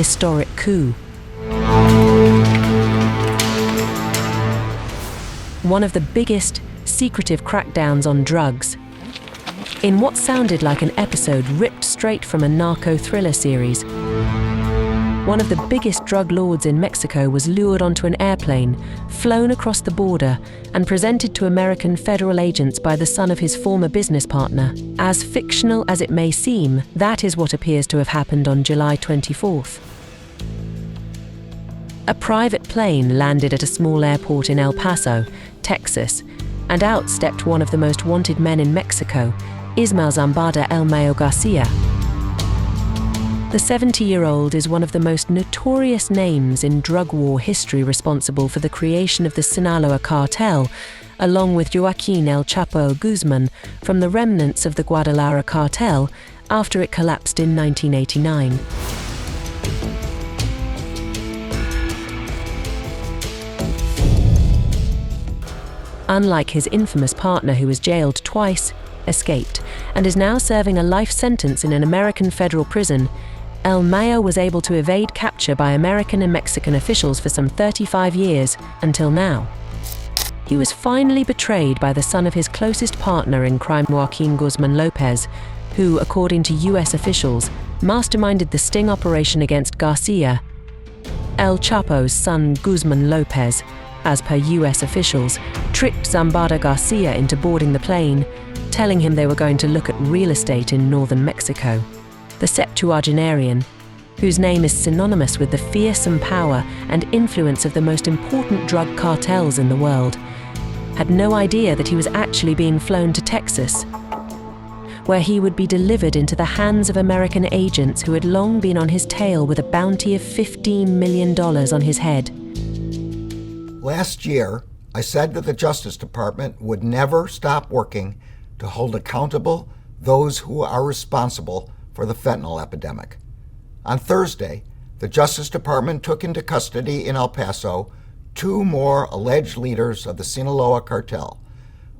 historic coup. One of the biggest, secretive crackdowns on drugs. In what sounded like an episode ripped straight from a narco thriller series, one of the biggest drug lords in Mexico was lured onto an airplane, flown across the border, and presented to American federal agents by the son of his former business partner. As fictional as it may seem, that is what appears to have happened on July 24th. A private plane landed at a small airport in El Paso, Texas, and out stepped one of the most wanted men in Mexico, Ismael Zambada El Mayo Garcia. The 70-year-old is one of the most notorious names in drug war history, responsible for the creation of the Sinaloa Cartel, along with Joaquin El Chapo Guzman from the remnants of the Guadalajara Cartel after it collapsed in 1989. Unlike his infamous partner, who was jailed twice, escaped, and is now serving a life sentence in an American federal prison, El Mayo was able to evade capture by American and Mexican officials for some 35 years, until now. He was finally betrayed by the son of his closest partner in crime, Joaquin Guzman Lopez, who, according to US officials, masterminded the sting operation against Garcia. El Chapo's son, Guzman Lopez, as per US officials, tricked Zambada Garcia into boarding the plane, telling him they were going to look at real estate in northern Mexico. The septuagenarian, whose name is synonymous with the fearsome power and influence of the most important drug cartels in the world, had no idea that he was actually being flown to Texas, where he would be delivered into the hands of American agents who had long been on his tail with a bounty of $15 million on his head. Last year, I said that the Justice Department would never stop working to hold accountable those who are responsible for the fentanyl epidemic. On Thursday, the Justice Department took into custody in El Paso 2 more alleged leaders of the Sinaloa Cartel,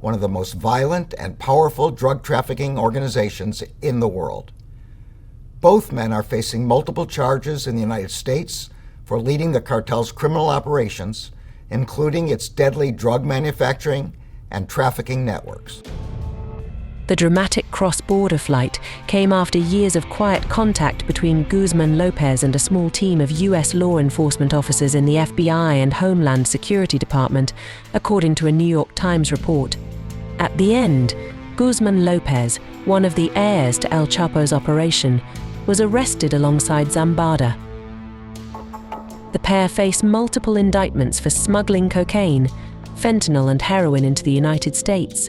one of the most violent and powerful drug trafficking organizations in the world. Both men are facing multiple charges in the United States for leading the cartel's criminal operations, including its deadly drug manufacturing and trafficking networks. The dramatic cross-border flight came after years of quiet contact between Guzman Lopez and a small team of US law enforcement officers in the FBI and Homeland Security Department, according to a New York Times report. At the end, Guzman Lopez, one of the heirs to El Chapo's operation, was arrested alongside Zambada. The pair face multiple indictments for smuggling cocaine, fentanyl and heroin into the United States.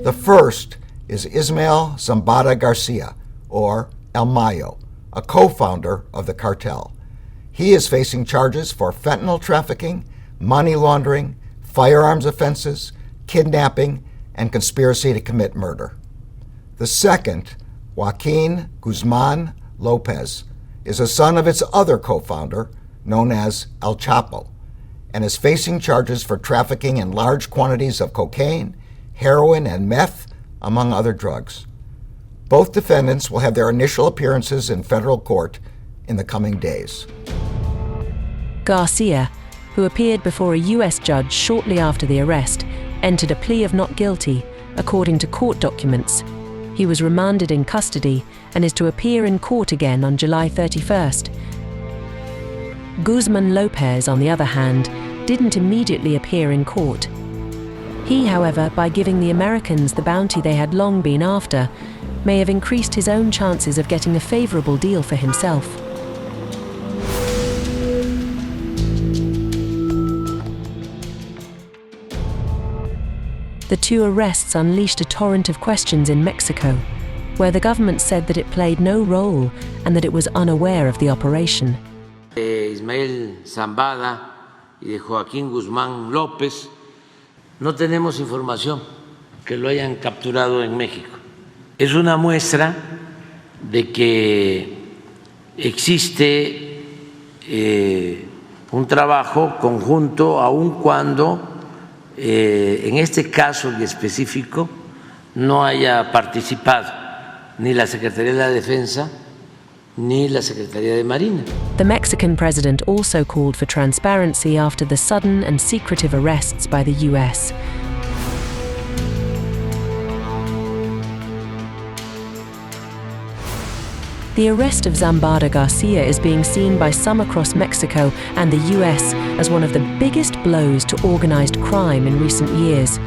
The first is Ismael Zambada Garcia, or El Mayo, a co-founder of the cartel. He is facing charges for fentanyl trafficking, money laundering, firearms offenses, kidnapping, and conspiracy to commit murder. The second, Joaquin Guzman Lopez, is a son of its other co-founder, known as El Chapo, and is facing charges for trafficking in large quantities of cocaine, heroin, and meth, among other drugs. Both defendants will have their initial appearances in federal court in the coming days. Garcia, who appeared before a US judge shortly after the arrest, entered a plea of not guilty, according to court documents. He was remanded in custody and is to appear in court again on July 31st. Guzman Lopez, on the other hand, didn't immediately appear in court. He, however, by giving the Americans the bounty they had long been after, may have increased his own chances of getting a favorable deal for himself. The 2 arrests unleashed a torrent of questions in Mexico, where the government said that it played no role and that it was unaware of the operation. Ismael Zambada y de Joaquin Guzman Lopez, no tenemos información que lo hayan capturado en México. Es una muestra de que existe un trabajo conjunto, aun cuando en este caso en específico no haya participado ni la Secretaría de la Defensa ni la Secretaría de Marina. The Mexican president also called for transparency after the sudden and secretive arrests by the US. The arrest of Zambada Garcia is being seen by some across Mexico and the US as one of the biggest blows to organized crime in recent years.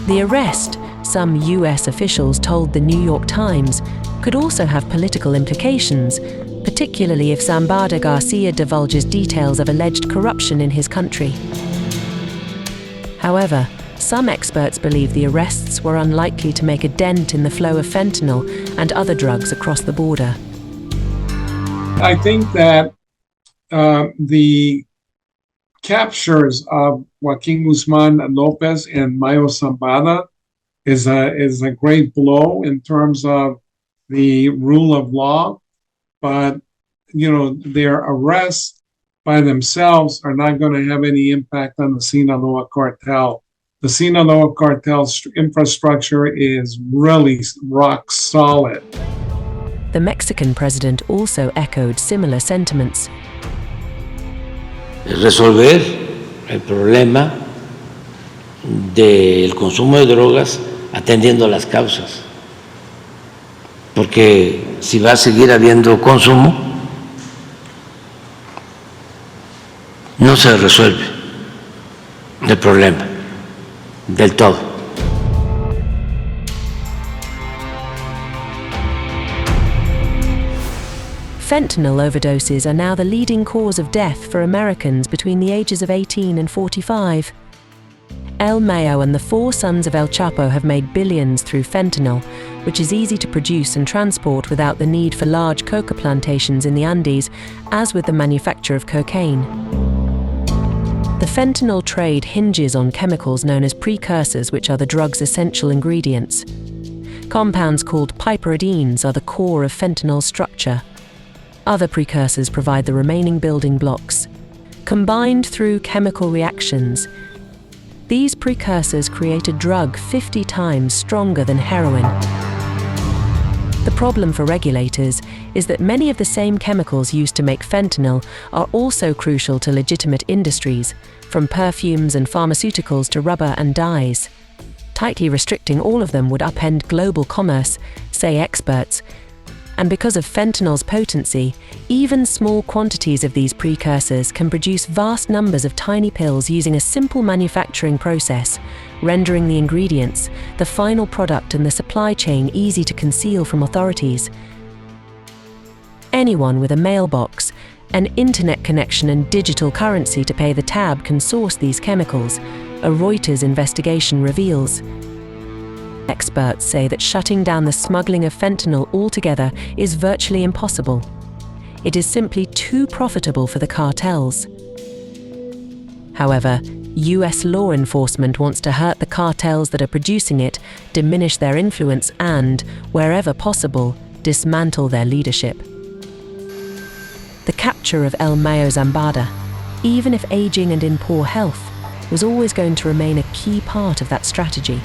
The arrest, some US officials told the New York Times, could also have political implications, particularly if Zambada Garcia divulges details of alleged corruption in his country. However, some experts believe the arrests were unlikely to make a dent in the flow of fentanyl and other drugs across the border. I think that the captures of Joaquin Guzman Lopez and Mayo Zambada is a great blow in terms of the rule of law, but their arrests by themselves are not going to have any impact on the Sinaloa Cartel. The Sinaloa Cartel's infrastructure is really rock solid. The Mexican president also echoed similar sentiments. Resolver el problema del consumo de drogas atendiendo las causas. Porque si va a seguir habiendo consumo, no se resuelve el problema del todo. Fentanyl overdoses are now the leading cause of death for Americans between the ages of 18 and 45. El Mayo and the 4 sons of El Chapo have made billions through fentanyl, which is easy to produce and transport without the need for large coca plantations in the Andes, as with the manufacture of cocaine. The fentanyl trade hinges on chemicals known as precursors, which are the drug's essential ingredients. Compounds called piperidines are the core of fentanyl's structure. Other precursors provide the remaining building blocks. Combined through chemical reactions, these precursors create a drug 50 times stronger than heroin. The problem for regulators is that many of the same chemicals used to make fentanyl are also crucial to legitimate industries, from perfumes and pharmaceuticals to rubber and dyes. Tightly restricting all of them would upend global commerce, say experts. And because of fentanyl's potency, even small quantities of these precursors can produce vast numbers of tiny pills using a simple manufacturing process, rendering the ingredients, the final product and the supply chain easy to conceal from authorities. Anyone with a mailbox, an internet connection and digital currency to pay the tab can source these chemicals, a Reuters investigation reveals. Experts say that shutting down the smuggling of fentanyl altogether is virtually impossible. It is simply too profitable for the cartels. However, US law enforcement wants to hurt the cartels that are producing it, diminish their influence and, wherever possible, dismantle their leadership. The capture of El Mayo Zambada, even if aging and in poor health, was always going to remain a key part of that strategy.